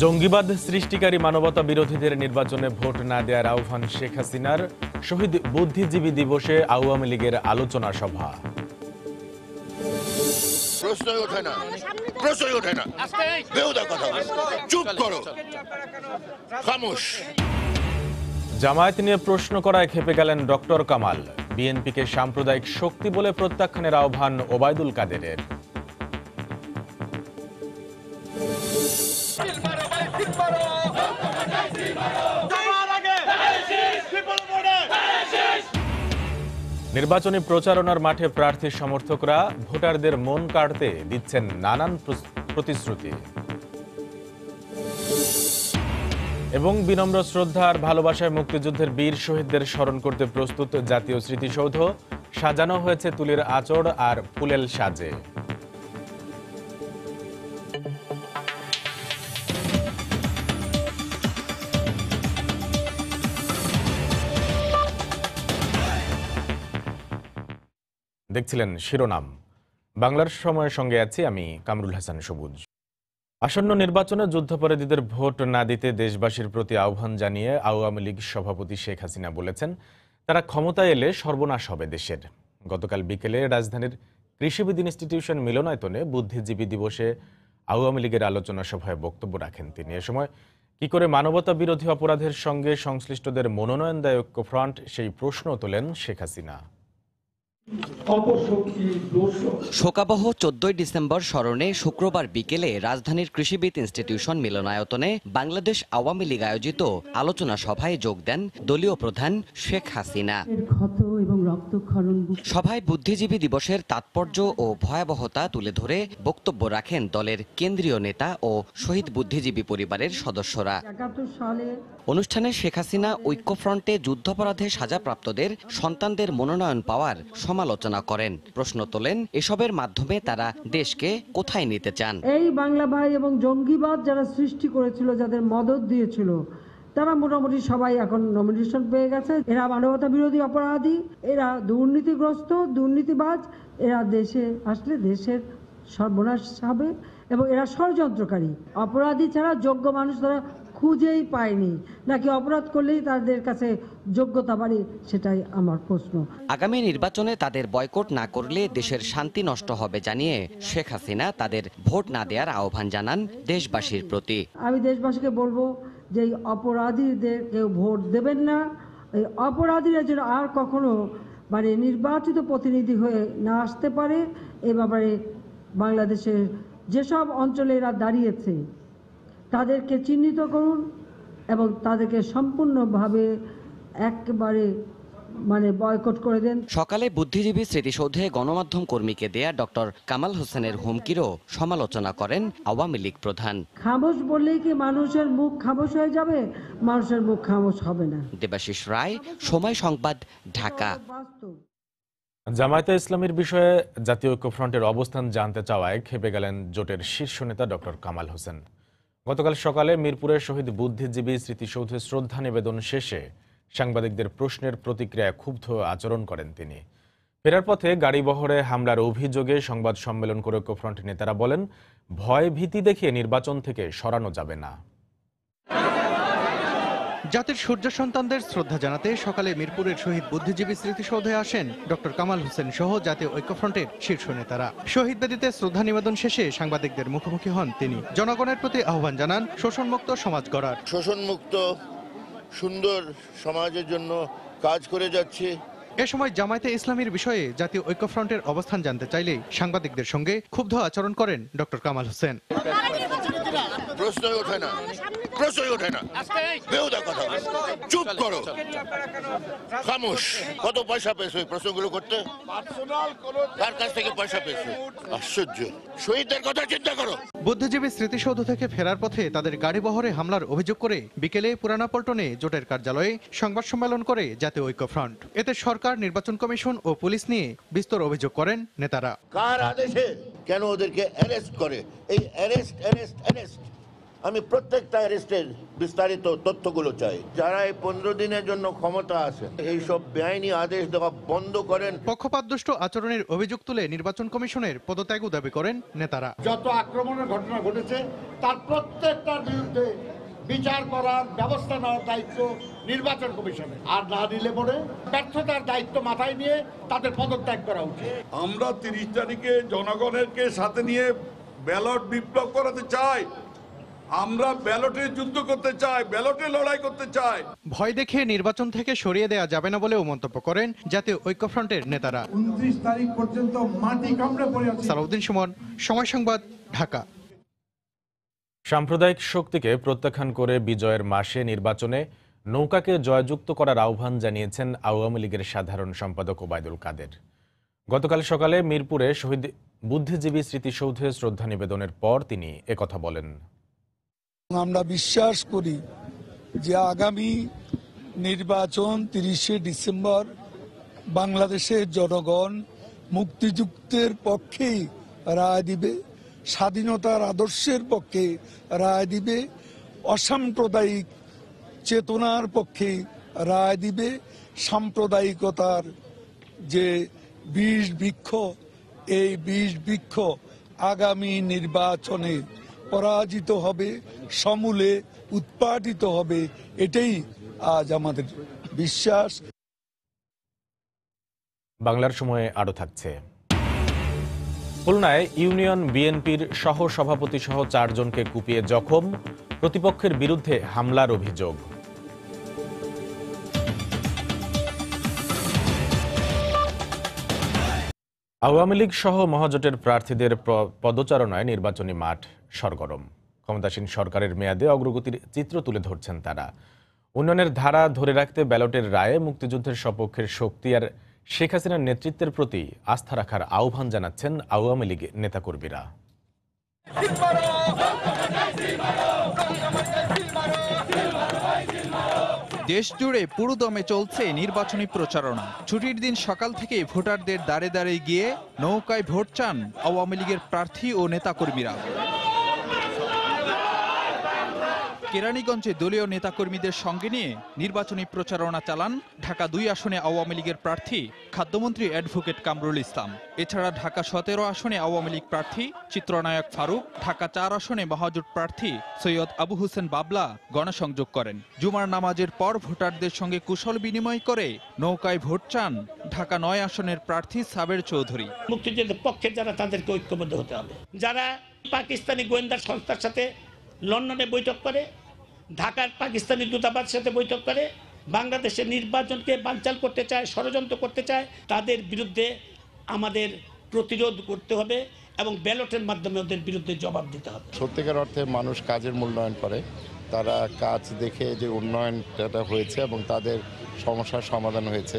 জঙ্গিবাদ সৃষ্টিকারী মানবতা বিরোধীদের নির্বাচনে ভোট না দেওয়ার আহ্বান শেখ হাসিনার। শহীদ বুদ্ধিজীবী দিবসে আওয়ামী লীগের আলোচনা সভা। প্রশ্নই ওঠে না, প্রশ্নই ওঠে না। বেহুদা কথা, চুপ করো, খামোশ। জামায়াত নিয়ে প্রশ্ন করায় খেপে গেলেন ডক্টর কামাল। বিএনপিকে সাম্প্রদায়িক শক্তি বলে প্রত্যাখ্যানের আহ্বান ওবায়দুল কাদেরের। নির্বাচনী প্রচারণার মাঠে প্রার্থী সমর্থকরা ভোটারদের মন কাড়তে দিচ্ছেন নানান প্রতিশ্রুতি। এবং বিনম্র শ্রদ্ধা আর ভালোবাসায় মুক্তিযুদ্ধের বীর শহীদদের স্মরণ করতে প্রস্তুত জাতীয় স্মৃতিসৌধ। সাজানো হয়েছে তুলির আঁচড় আর ফুলেল সাজে। দেখছিলেন শিরোনাম। বাংলার সময়ের সঙ্গে আছি আমি কামরুল হাসান সবুজ। আসন্ন নির্বাচনে যুদ্ধাপরাধীদের ভোট না দিতে দেশবাসীর প্রতি আহ্বান জানিয়ে আওয়ামী লীগ সভাপতি শেখ হাসিনা বলেছেন, তারা ক্ষমতায় এলে সর্বনাশ হবে দেশের। গতকাল বিকেলে রাজধানীর কৃষিবিদ ইনস্টিটিউশন মিলনায়তনে বুদ্ধিজীবী দিবসে আওয়ামী লীগের আলোচনা সভায় বক্তব্য রাখেন তিনি। এ সময় কি করে মানবতা বিরোধী অপরাধের সঙ্গে সংশ্লিষ্টদের মনোনয়ন দেয় ঐক্যফ্রন্ট, সেই প্রশ্ন তোলেন শেখ হাসিনা। শোকাবহ 14 ডিসেম্বর স্মরণে শুক্রবার বিকেলে রাজধানীর কৃষিবিদ ইনস্টিটিউশন মিলনায়তনে বাংলাদেশ আওয়ামী লীগ আয়োজিত আলোচনা সভায় যোগ দেন দলীয় প্রধান শেখ হাসিনা। সভায় বুদ্ধিজীবী দিবসের তাৎপর্য ও ভয়াবহতা তুলে ধরে বক্তব্য রাখেন দলের কেন্দ্রীয় নেতা ও শহীদ বুদ্ধিজীবী পরিবারের সদস্যরা। অনুষ্ঠানে শেখ হাসিনা ঐক্যফ্রন্টে যুদ্ধাপরাধে সাজাপ্রাপ্তদের সন্তানদের মনোনয়ন পাওয়ার সমালোচনা করেন। প্রশ্ন তোলেন, এসবের মাধ্যমে তারা দেশকে কোথায় নিতে চান। এই বাংলা ভাই এবং জঙ্গিবাদ যারা সৃষ্টি করেছিল, যাদের মদত দিয়েছিল, তারা মোটামুটি সবাই এখন নমিনেশন পেয়ে গেছে। এরা মানবতা বিরোধী অপরাধী, এরা দুর্নীতিগ্রস্ত, দুর্নীতিবাজ। এরা দেশে আসলে দেশের সর্বনাশ হবে এবং এরা ষড়যন্ত্রকারী। অপরাধী ছাড়া যোগ্য মানুষ তারা খুঁজেই পায়নি, নাকি অপরাধ করলেই তাদের কাছে যোগ্যতা বাড়ে, সেটাই আমার প্রশ্ন। আগামী নির্বাচনে তাদের বয়কট না করলে দেশের শান্তি নষ্ট হবে জানিয়ে শেখ হাসিনা তাদের ভোট না দেওয়ার আহ্বান জানান দেশবাসীর প্রতি। আমি দেশবাসীকে বলবো যে এই অপরাধীদের কেউ ভোট দেবেন না। এই অপরাধীরা যেন আর কখনো নির্বাচিত প্রতিনিধি হয়ে না আসতে পারে। এ ব্যাপারে বাংলাদেশের যেসব অঞ্চলে এরা দাঁড়িয়েছে তাদেরকে চিহ্নিত করুন এবং তাদেরকে সম্পূর্ণভাবে একেবারে বয়কট করে দেন। সকালে বুদ্ধিজীবী স্মৃতিসৌধে গণমাধ্যম কর্মীকে দেয়া ডক্টর কামাল হোসেনের হুমকিরও সমালোচনা করেন আওয়ামী লীগ প্রধান। খামোশ বললেই কি মানুষের মুখ খামোশ হয়ে যাবে? মানুষের মুখ খামোশ হবে না। দেবাশিস রায়, সময় সংবাদ, ঢাকা। জামায়াতে ইসলামীর বিষয়ে জাতীয় ঐক্যফ্রন্টের অবস্থান জানতে চাওয়ায় খেপে গেলেন জোটের শীর্ষ নেতা ডক্টর কামাল হোসেন। গতকাল সকালে মিরপুরের শহীদ বুদ্ধিজীবী স্মৃতিসৌধে শ্রদ্ধা নিবেদন শেষে সাংবাদিকদের প্রশ্নের প্রতিক্রিয়ায় ক্ষুব্ধ আচরণ করেন তিনি। ফেরার পথে গাড়িবহরে হামলার অভিযোগে সংবাদ সম্মেলন করে ঐক্যফ্রন্ট নেতারা বলেন, ভয় ভীতি দেখিয়ে নির্বাচন থেকে সরানো যাবে না। জাতির সূর্য সন্তানদের শ্রদ্ধা জানাতে সকালে মিরপুরের শহীদ বুদ্ধিজীবী স্মৃতিসৌধে আসেন ডক্টর কামাল হোসেন সহ জাতীয় ঐক্যফ্রন্টের শীর্ষ নেতারা। শহীদ বেদিতে শ্রদ্ধা নিবেদন শেষে সাংবাদিকদের মুখোমুখি হন তিনি। জনগণের প্রতি আহ্বান জানান শোষণমুক্ত সমাজ গড়ার। শোষণমুক্ত সুন্দর সমাজের জন্য কাজ করে যাচ্ছে। এ সময় জামায়াতে ইসলামীর বিষয়ে জাতীয় ঐক্যফ্রন্টের অবস্থান জানতে চাইলেই সাংবাদিকদের সঙ্গে ক্ষুব্ধ আচরণ করেন ডক্টর কামাল হোসেন। প্রশ্নই ওঠে না, প্রশ্নই ওঠে না। বেহুদা কথা, চুপ করো, খামোশ। কত পয়সা পেয়েছে ওই প্রশ্নগুলো করতে? কার কাছ থেকে পয়সা পেয়েছে? আশ্চর্য। শহীদদের কথা চিন্তা করো। বুদ্ধিজীবী স্মৃতিসৌধ থেকে ফেরার পথে তাদের গাড়িবহরে হামলার অভিযোগ করে বিকেলে পুরানা পল্টনে জোটের কার্যালয়ে সংবাদ সম্মেলন করে জাতীয় ঐক্যফ্রন্ট। এতে সরকার, নির্বাচন কমিশন ও পুলিশ নিয়ে বিস্তর অভিযোগ করেন নেতারা। কার আদেশে কেন ওদেরকে অ্যারেস্ট করে? এই অ্যারেস্ট অ্যারেস্ট অ্যারেস্ট আমি প্রত্যেকটা অ্যারেস্টের বিস্তারিত তথ্যগুলো চাই। যারা এই 15 দিনের জন্য ক্ষমতা আছে এইসব বেআইনি আদেশ দেওয়া বন্ধ করেন। পক্ষপাতদুষ্ট আচরণের অভিযোগ তুলে নির্বাচন কমিশনের পদত্যাগও দাবি করেন নেতারা। যত আক্রমণের ঘটনা ঘটেছে তার প্রত্যেকটার বিরুদ্ধে বিচার করার ব্যবস্থা নেওয়ার দায়িত্ব নির্বাচন কমিশনের, আর না দিলে পরে ব্যর্থতার দায়িত্ব মাথায় নিয়ে তাদের পদত্যাগ করা উচিত। আমরা 30 তারিখে জনগণেরকে সাথে নিয়ে ব্যালট বিপ্লব করাতে চাই। আমরা ব্যালটে যুদ্ধ করতে চাই, ব্যালটে লড়াই করতে চাই। ভয় দেখে নির্বাচন থেকে সরিয়ে দেওয়া যাবে না বলেও মন্তব্য করেন জাতীয় ঐক্যফ্রন্টের নেতারা। 29 তারিখ পর্যন্ত মাটি কামড়ে পড়ে আছে। সালাউদ্দিন সুমন, সময় সংবাদ, ঢাকা। সাম্প্রদায়িক শক্তিকে প্রত্যাখ্যান করে বিজয়ের মাসে নির্বাচনে নৌকাকে জয়যুক্ত করার আহ্বান জানিয়েছেন আওয়ামী লীগের সাধারণ সম্পাদক ওবায়দুল কাদের। গতকাল সকালে মিরপুরে শহীদ বুদ্ধিজীবী স্মৃতিসৌধে শ্রদ্ধা নিবেদনের পর তিনি একথা বলেন। আমরা বিশ্বাস করি যে আগামী নির্বাচন 30শে ডিসেম্বর বাংলাদেশের জনগণ মুক্তিযুদ্ধের পক্ষেই রায় দিবে, স্বাধীনতার আদর্শের পক্ষে রায় দিবে, অসাম্প্রদায়িক চেতনার পক্ষে রায় দিবে। সাম্প্রদায়িকতার যে বিষ বৃক্ষ, এই বিষ বৃক্ষ আগামী নির্বাচনে পরাজিত হবে, সমূলে উৎপাটিত হবে, এটাই আজ আমাদের বিশ্বাস। বাংলার সময়ে আরও থাকছে। খুলনায় ইউনিয়ন বিএনপির সহ সভাপতি সহ 4 জনকে কুপিয়ে জখম, প্রতিপক্ষের বিরুদ্ধে হামলার অভিযোগ। আওয়ামী লীগ সহ মহাজোটের প্রার্থীদের পদচারণায় নির্বাচনী মাঠ সরগরম। ক্ষমতাসীন সরকারের মেয়াদে অগ্রগতির চিত্র তুলে ধরছেন তারা। উন্নয়নের ধারা ধরে রাখতে ব্যালটের রায়ে মুক্তিযুদ্ধের সপক্ষের শক্তি আর শেখ হাসিনার নেতৃত্বের প্রতি আস্থা রাখার আহ্বান জানাচ্ছেন আওয়ামী লীগ নেতাকর্মীরা। দেশ জুড়ে পুরোদমে চলছে নির্বাচনী প্রচারণা। ছুটির দিন সকাল থেকে ভোটারদের দাঁড়ে দাঁড়িয়ে গিয়ে নৌকায় ভোট চান আওয়ামী লীগের প্রার্থী ও নেতাকর্মীরা। কেরানীগঞ্জে দলীয় নেতাকর্মীদের সঙ্গে নিয়ে নির্বাচনী প্রচারণা চালান ঢাকা 2 আসনে আওয়ামী লীগের প্রার্থী খাদ্যমন্ত্রী অ্যাডভোকেট কামরুল ইসলাম। এছাড়া ঢাকা 17 আসনে আওয়ামী লীগ প্রার্থী চিত্রনায়ক ফারুক, ঢাকা 4 আসনে মহাজোট প্রার্থী সৈয়দ আবু হোসেন বাবলা গণসংযোগ করেন। জুমার নামাজের পর ভোটারদের সঙ্গে কুশল বিনিময় করে নৌকায় ভোট চান ঢাকা 9 আসনের প্রার্থী সাবের চৌধুরী। মুক্তিযুদ্ধের পক্ষে যারা, তাদেরকে ঐক্যবদ্ধ হতে হবে। যারা পাকিস্তানি গোয়েন্দা সংস্থার সাথে লন্ডনে বৈঠক করে, ঢাকার পাকিস্তানি দূতাবাসের সাথে বৈঠক করে বাংলাদেশের নির্বাচনকে বানচাল করতে চায়, ষড়যন্ত্র করতে চায়, তাদের বিরুদ্ধে আমাদের প্রতিরোধ করতে হবে এবং ব্যালটের মাধ্যমে ওদের বিরুদ্ধে জবাব দিতে হবে। সত্যিকার অর্থে মানুষ কাজের মূল্যায়ন করে, তারা কাজ দেখে যে উন্নয়নটা হয়েছে এবং তাদের সমস্যার সমাধান হয়েছে,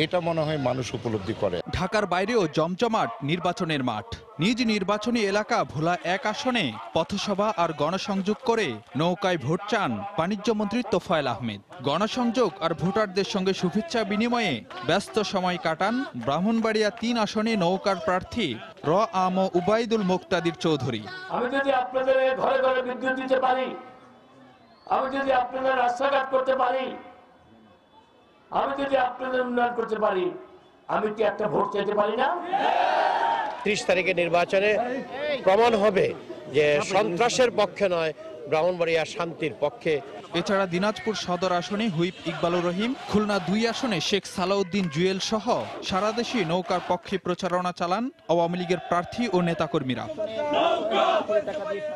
এটা মনে হয় মানুষ উপলব্ধি করে। ঢাকার বাইরেও জমজমাট নির্বাচনের মাঠ। নিজ নির্বাচনী এলাকা ভোলা 1 আসনে পথসভা আর গণসংযোগ করে নৌকায় ভোট চান বাণিজ্যমন্ত্রী তোফায়েল আহমেদ। গণসংযোগ আর ভোটারদের সঙ্গে শুভেচ্ছা বিনিময়ে ব্যস্ত সময় কাটান ব্রাহ্মণবাড়িয়া 3 আসনে নৌকার প্রার্থী উবাইদুল মুক্তাদির চৌধুরী। আমি যদি আপনাদের ঘরে ঘরে বিদ্যুৎ দিতে পারি, আমি যদি আপনাদের রাস্তাঘাট করতে পারি, আমি যদি আপনাদের উন্নয়ন করতে পারি, আমি কি একটা ভোট চাইতে পারি না? 30 তারিখে নির্বাচনে প্রমাণ হবে যে সন্ত্রাসের পক্ষে নয়, ব্রাহ্মণবাড়িয়া শান্তির পক্ষে। এছাড়া দিনাজপুর সদর আসনে হুইপ ইকবালুর রহিম, খুলনা 2 আসনে শেখ সালাউদ্দিন জুয়েল সহ সারা দেশে নৌকার পক্ষে প্রচারণা চালান আওয়ামী লীগের প্রার্থী ও নেতাকর্মীরা।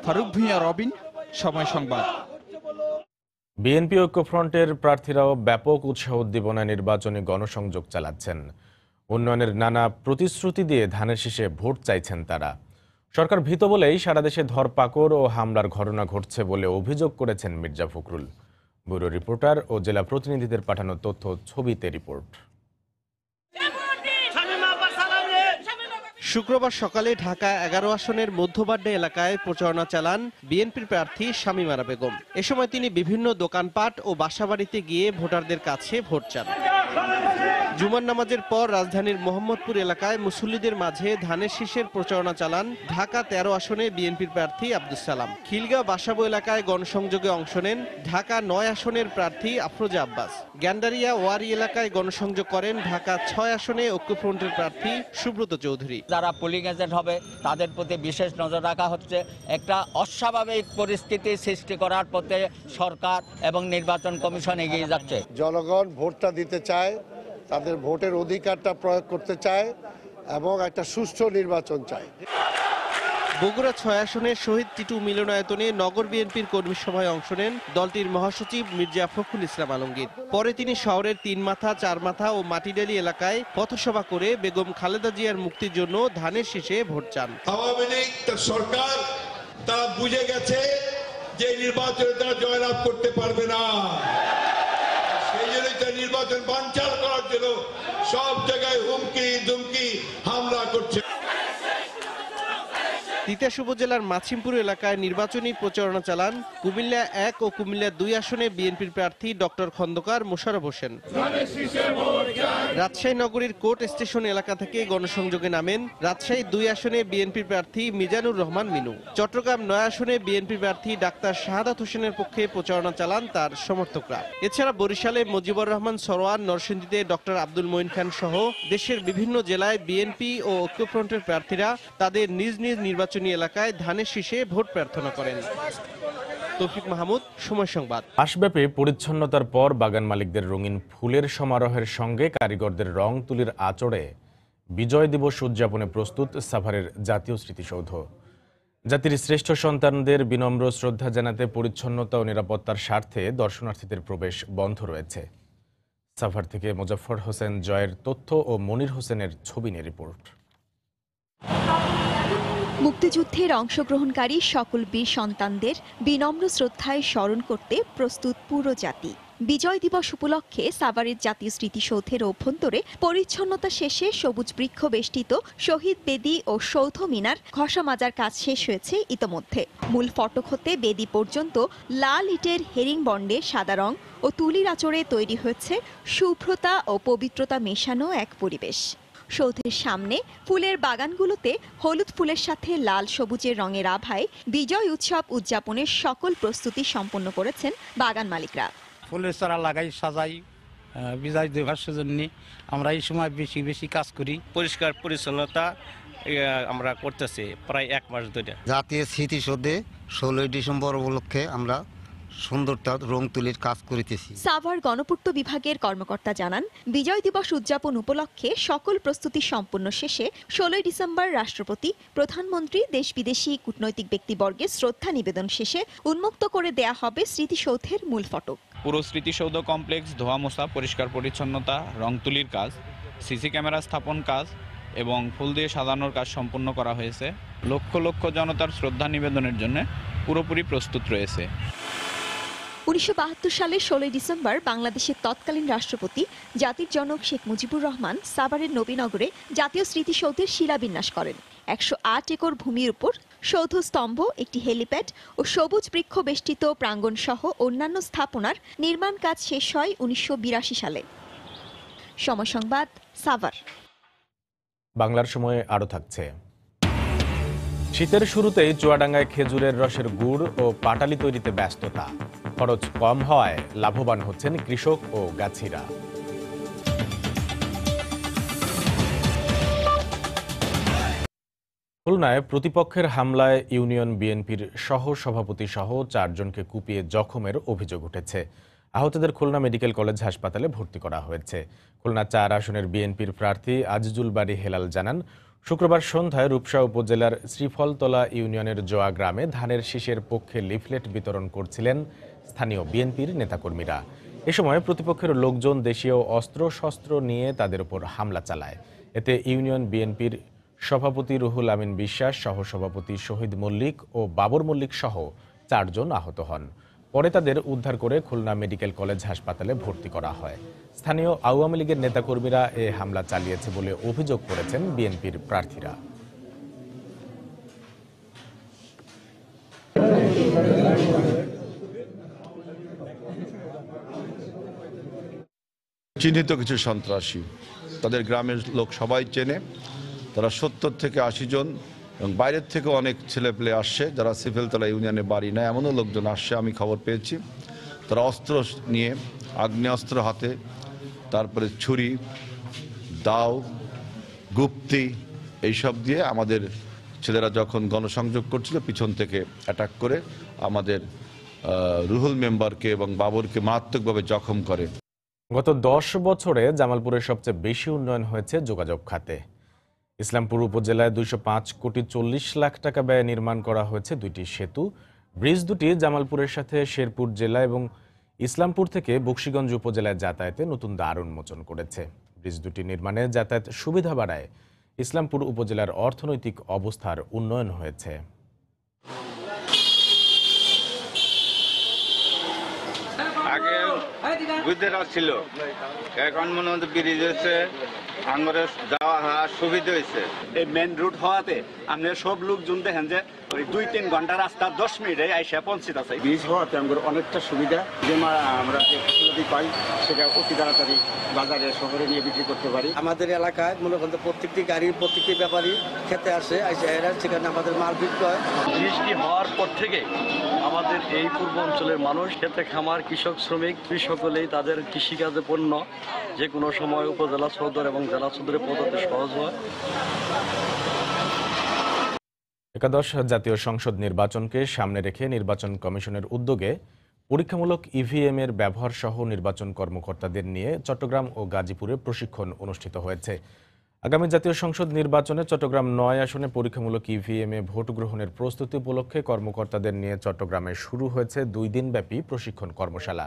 ফারুক ভূঁইয়া, রবিন, সময় সংবাদ। বিএনপি ঐক্যফ্রন্টের প্রার্থীরাও ব্যাপক উৎসাহ উদ্দীপনায় নির্বাচনী গণসংযোগ চালাচ্ছেন। উন্নয়নের নানা প্রতিশ্রুতি দিয়ে ধানের শীষে ভোট চাইছেন তারা। সরকার ভীত বলেই সারা দেশে ধরপাকড় ও হামলার ঘটনা ঘটছে বলে অভিযোগ করেছেন মির্জা ফখরুল। ব্যুরো রিপোর্টার ও জেলা প্রতিনিধিদের পাঠানো তথ্য ছবিতে রিপোর্ট। শুক্রবার সকালে ঢাকা 11 আসনের মধ্যবাড্ডা এলাকায় প্রচারণা চালান বিএনপির প্রার্থী শামীমারা বেগম। এ সময় তিনি বিভিন্ন দোকানপাট ও বাসাবাড়িতে গিয়ে ভোটারদের কাছে ভোট চান। জুমার নামাজের পর রাজধানীর মোহাম্মদপুর এলাকায় মুসল্লিদের মাঝে ধানের শীষের প্রচারণা চালান ঢাকা 13 আসনে বিএনপির প্রার্থী আব্দুস সালাম। খিলগাঁও বাসাবো এলাকায় গণসংযোগে অংশ নেন ঢাকা 9 আসনের প্রার্থী আফরোজা আব্বাস। গ্যান্ডারিয়া ওয়ারি এলাকায় গণসংযোগ করেন ঢাকা 6 আসনে ঐক্যফ্রন্টের প্রার্থী সুব্রত চৌধুরী। যারা পুলিং এজেন্ট হবে তাদের প্রতি বিশেষ নজর রাখা হচ্ছে। একটা অস্বাভাবিক পরিস্থিতি সৃষ্টি করার পথে সরকার এবং নির্বাচন কমিশন এগিয়ে যাচ্ছে। জনগণ ভোটটা দিতে চায়, তাদের ভোটের অধিকারটা প্রয়োগ করতে চায় এবং একটা সুষ্ঠু নির্বাচন চায়। বগুড়া 6 আসনে শহীদ টিটু মিলনায়তনে নগর বিএনপির কর্মী সভায় অংশ নেন দলটির মহাসচিব মির্জা ফখরুল ইসলাম আলমগীর। পরে তিনি শহরের 3 মাথা 4 মাথা ও মাটিডালি এলাকায় পথসভা করে বেগম খালেদা জিয়ার মুক্তির জন্য ধানের শীষে ভোট চান। আওয়ামী লীগ সরকার তারা বুঝে গেছে যে নির্বাচনে তারা জয়লাভ করতে পারবে না, সেই জন্যই তারা নির্বাচন বানচাল করার জন্য সব জায়গায় হুমকি ধুমকি হামলা করছে। তিতাস উপজেলার মাছিমপুর এলাকায় নির্বাচনী প্রচারণা চালান কুমিল্লা 1 ও কুমিল্লা 2 আসনে বিএনপির প্রার্থী ডক্টর খন্দকার মোশাররফ হোসেন। রাজশাহী নগরীর কোর্ট স্টেশন এলাকা থেকে গণসংযোগে নামেন রাজশাহী 2 আসনে বিএনপির প্রার্থী মিজানুর রহমান মিনু। চট্টগ্রাম 9 আসনে বিএনপির প্রার্থী ডাক্তার শাহাদাত হোসেনের পক্ষে প্রচারণা চালান তার সমর্থকরা। এছাড়া বরিশালে মুজিবুর রহমান সরোয়ার, নরসিংদীতে ডক্টর আব্দুল মঈন খান সহ দেশের বিভিন্ন জেলায় বিএনপি ও ঐক্যফ্রন্টের প্রার্থীরা তাদের নিজ নিজ নির্বাচনী এলাকায় ধানের শীষে ভোট প্রার্থনা করেন। তৌফিক মাহমুদ, সময় সংবাদ। মাসব্যাপী পরিচ্ছন্নতার পর বাগান মালিকদের রঙিন ফুলের সমারোহের সঙ্গে কারিগরদের রং তুলির আঁচড়ে বিজয় দিবস উদযাপনে প্রস্তুত সাভারের জাতীয় স্মৃতিসৌধ। জাতির শ্রেষ্ঠ সন্তানদের বিনম্র শ্রদ্ধা জানাতে পরিচ্ছন্নতা ও নিরাপত্তার স্বার্থে দর্শনার্থীদের প্রবেশ বন্ধ রয়েছে। সাভার থেকে মোজাফফর হোসেন জয়ের তথ্য ও মনির হোসেনের ছবি নিয়ে রিপোর্ট। মুক্তিযুদ্ধের অংশগ্রহণকারী সকল বীর সন্তানদের বিনম্র শ্রদ্ধায় স্মরণ করতে প্রস্তুত পুরো জাতি। বিজয় দিবস উপলক্ষে সাভারের জাতীয় স্মৃতিসৌধের অভ্যন্তরে পরিচ্ছন্নতা শেষে সবুজ বৃক্ষ বেষ্টিত শহীদ বেদি ও সৌধ মিনার ঘষা মাজার কাজ শেষ হয়েছে ইতোমধ্যে। মূল ফটক হতে বেদি পর্যন্ত লাল ইটের হেরিং বন্ডে সাদা রং ও তুলির আঁচড়ে তৈরি হয়েছে শুভ্রতা ও পবিত্রতা মেশানো এক পরিবেশ। সৌধের সামনে ফুলের বাগানগুলোতে হলুদ ফুলের সাথে লাল সবুজের রঙের আভায় বিজয় উৎসব উদযাপনের সকল প্রস্তুতি সম্পন্ন করেছেন বাগান মালিকরা। ফুলের চারা লাগাই, সাজাই বিজয় দিবসের জন্য আমরা এই সময় বেশি বেশি কাজ করি। পরিষ্কার পরিচ্ছন্নতা আমরা করতেছি প্রায় 1 মাস ধরে। জাতীয় স্মৃতিসৌধে 16 ডিসেম্বর উপলক্ষে আমরা সুন্দরতা রং তুলির কাজ করিতেছি। সাভার গণপূর্ত বিভাগের কর্মকর্তা জানান, বিজয় দিবস উদযাপন উপলক্ষে সকল প্রস্তুতি সম্পন্ন শেষে 16 ডিসেম্বর রাষ্ট্রপতি, প্রধানমন্ত্রী, দেশ বিদেশি কূটনৈতিক ব্যক্তিবর্গের শ্রদ্ধা নিবেদন শেষে উন্মুক্ত করে দেয়া হবে স্মৃতিসৌধের মূল ফটক। পুরো স্মৃতিসৌধ কমপ্লেক্স ধোয়া মোছা, পরিষ্কার পরিচ্ছন্নতা, রং তুলির কাজ, সিসি ক্যামেরা স্থাপন কাজ এবং ফুল দিয়ে সাজানোর কাজ সম্পন্ন করা হয়েছে। লক্ষ লক্ষ জনতার শ্রদ্ধা নিবেদনের জন্য পুরোপুরি প্রস্তুত রয়েছে। 1972 সালের 16 ডিসেম্বর বাংলাদেশের তৎকালীন রাষ্ট্রপতি জাতির জনক শেখ মুজিবুর রহমান সাভারের নবীনগরে জাতীয় স্মৃতিসৌধের শিলান্যাস করেন। 108 একর ভূমির উপর সৌধ স্তম্ভ, একটি হেলিপ্যাড ও সবুজ বৃক্ষ বেষ্টিত প্রাঙ্গণ সহ অন্যান্য স্থাপনার নির্মাণ কাজ শেষ হয় 1982 সালে। সময় সংবাদ, সাভার। বাংলার সময়ে আরও থাকছে। শীতের শুরুতেই চুয়াডাঙ্গায় খেজুরের রসের গুড় ও পাটালি তৈরিতে ব্যস্ততা। খরচ কম হওয়ায় লাভবান হচ্ছেন কৃষক ও গাছিরা। খুলনায় প্রতিপক্ষের হামলায় ইউনিয়ন বিএনপির সহ সভাপতি সহ 4 জনকে কুপিয়ে জখমের অভিযোগ উঠেছে। আহতদের খুলনা মেডিকেল কলেজ হাসপাতালে ভর্তি করা হয়েছে। খুলনা 4 আসনের বিএনপির প্রার্থী আজিজুল বারী হেলাল জানান, শুক্রবার সন্ধ্যায় রূপসা উপজেলার শ্রীফলতলা ইউনিয়নের জোয়া গ্রামে ধানের শীষের পক্ষে লিফলেট বিতরণ করছিলেন স্থানীয় বিএনপির নেতাকর্মীরা। এ সময় প্রতিপক্ষের লোকজন দেশীয় অস্ত্রশস্ত্র নিয়ে তাদের উপর হামলা চালায়। এতে ইউনিয়ন বিএনপির সভাপতি রুহুল আমিন বিশ্বাস, সহসভাপতি শহীদ মল্লিক ও বাবর মল্লিক সহ 4 জন আহত হন। পরে তাদের উদ্ধার করে খুলনা মেডিকেল কলেজ হাসপাতালে ভর্তি করা হয়। স্থানীয় আওয়ামী লীগের নেতাকর্মীরা এ হামলা চালিয়েছে বলে অভিযোগ করেছেন বিএনপির প্রার্থীরা। চিহ্নিত কিছু সন্ত্রাসী, তাদের গ্রামের লোক সবাই চেনে। তারা 70 থেকে 80 জন এবং বাইরের থেকে অনেক ছেলেপেলে আসছে, যারা সিফেলতলা ইউনিয়নে বাড়ি না এমনও লোকজন আসছে, আমি খবর পেয়েছি। তারা অস্ত্র নিয়ে, আগ্নেয়াস্ত্র হাতে, তারপরে ছুরি, দাও, গুপ্তি এইসব দিয়ে আমাদের ছেলেরা যখন গণসংযোগ করছিল পিছন থেকে অ্যাটাক করে আমাদের রুহুল মেম্বারকে এবং বাবরকে মারাত্মকভাবে জখম করে। গত 10 বছরে জামালপুরের সবচেয়ে বেশি উন্নয়ন হয়েছে যোগাযোগ খাতে। ইসলামপুর উপজেলায় 205 কোটি 40 লাখ টাকা ব্যয়ে নির্মাণ করা হয়েছে 2টি সেতু। ব্রিজ দুটি জামালপুরের সাথে শেরপুর জেলা এবং ইসলামপুর থেকে বকশীগঞ্জ উপজেলায় যাতায়াতে নতুন দ্বার উন্মোচন করেছে। ব্রিজ দুটি নির্মাণে যাতায়াত সুবিধা বাড়ায় ইসলামপুর উপজেলার অর্থনৈতিক অবস্থার উন্নয়ন হয়েছে। আগে গুজরা ছিল, এখন মনে হচ্ছে ব্রিজ হয়েছে, আঙ্গরে যাওয়া সুবিধা হয়েছে। এই মেন রুট হওয়াতে আমরা সব লোকজন দেখেন যে ওই 2-3 ঘন্টা রাস্তা 10 মিনিটে আইসা পৌঁছিত আছে। ব্রিজ হওয়াতে আমাদের অনেকটা সুবিধা, যে আমরা যে ফসলাদি পাই সেটা অতি তাড়াতাড়ি বাজারে শহরে নিয়ে বিক্রি করতে পারি। আমাদের এলাকায় মনে করেন প্রত্যেকটি গাড়ির প্রত্যেকটি ব্যাপারী খেতে আসে, এরা সেখানে আমাদের মাল বিক্রি হয়। বৃষ্টি হওয়ার পর থেকে আমাদের এই পূর্ব অঞ্চলের মানুষ, খেতে খামার, কৃষক, শ্রমিক সকলেই তাদের কৃষিকাজে পণ্য যে কোনো সময় উপজেলা সদর এবং জেলা সদরে পৌঁছাতে সহজ হয়। একাদশ জাতীয় সংসদ নির্বাচনকে সামনে রেখে নির্বাচন কমিশনের উদ্যোগে পরীক্ষামূলক ইভিএম এর ব্যবহার সহ নির্বাচন কর্মকর্তাদের নিয়ে চট্টগ্রাম ও গাজীপুরে প্রশিক্ষণ অনুষ্ঠিত হয়েছে। আগামী জাতীয় সংসদ নির্বাচনে চট্টগ্রাম 9 আসনে পরীক্ষামূলক ইভিএম এ ভোট গ্রহণের প্রস্তুতি উপলক্ষে কর্মকর্তাদের নিয়ে চট্টগ্রামে শুরু হয়েছে 2 দিনব্যাপী প্রশিক্ষণ কর্মশালা।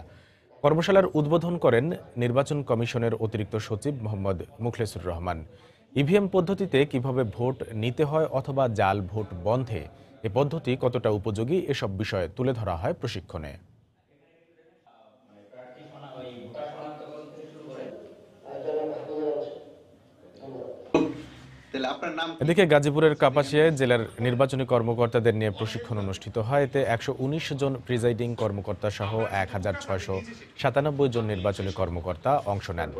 কর্মশালার উদ্বোধন করেন নির্বাচন কমিশনের অতিরিক্ত সচিব মোহাম্মদ মুখলেসুর রহমান। ইভিএম পদ্ধতিতে কিভাবে ভোট নিতে হয় অথবা জাল ভোট বন্ধে এ পদ্ধতি কতটা উপযোগী এসব বিষয়ে তুলে ধরা হয় প্রশিক্ষণে। এদিকে গাজীপুরের কাপাসিয়ায় জেলার নির্বাচনী কর্মকর্তাদের নিয়ে প্রশিক্ষণ অনুষ্ঠিত হয়। এতে 119 জন প্রিজাইডিং কর্মকর্তা সহ 1697 জন নির্বাচনী কর্মকর্তা অংশ নেন।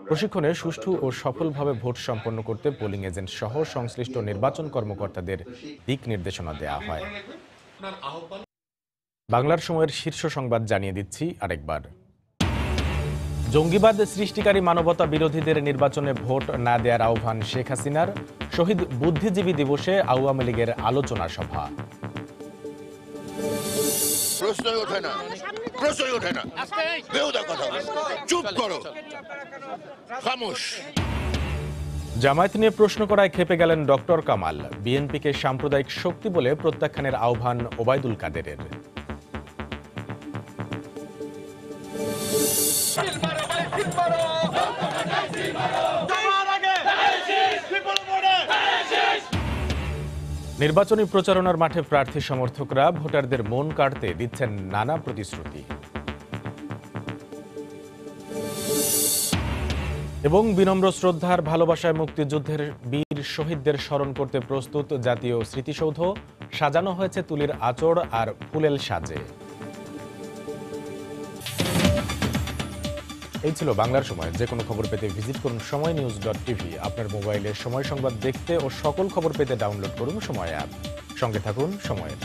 প্রশিক্ষণে সুষ্ঠু ও সফলভাবে ভোট সম্পন্ন করতে পোলিং এজেন্ট সহ সংশ্লিষ্ট নির্বাচন কর্মকর্তাদের দিক নির্দেশনা দেওয়া হয়। বাংলার সময়ের শীর্ষ সংবাদ জানিয়ে দিচ্ছি আরেকবার। জঙ্গিবাদ সৃষ্টিকারী মানবতা বিরোধীদের নির্বাচনে ভোট না দেওয়ার আহ্বান শেখ হাসিনার। শহীদ বুদ্ধিজীবী দিবসে আওয়ামী লীগের আলোচনা সভা। প্রশ্নই ওঠে না, প্রশ্নই ওঠে না, বেহুদা কথা, চুপ করো, খামোশ। জামায়াত নিয়ে প্রশ্ন করায় ক্ষেপে গেলেন ডক্টর কামাল। বিএনপিকে সাম্প্রদায়িক শক্তি বলে প্রত্যাখ্যানের আহ্বান ওবায়দুল কাদেরের। নির্বাচনী প্রচারণার মাঠে প্রার্থী সমর্থকরা ভোটারদের মন কাড়তে দিচ্ছেন নানা প্রতিশ্রুতি এবং বিনম্র শ্রদ্ধার ভালোবাসায় মুক্তিযুদ্ধের বীর শহীদদের স্মরণ করতে প্রস্তুত জাতীয় স্মৃতিসৌধ। সাজানো হয়েছে তুলির আঁচড় আর ফুলেল সাজে। এই ছিল বাংলার সময়। যে কোনো খবর পেতে ভিজিট করুন সময়নিউজ.tv। আপনার মোবাইলে সময় সংবাদ দেখতে ও সকল খবর পেতে ডাউনলোড করুন সময় অ্যাপ। সঙ্গে থাকুন সময়ের।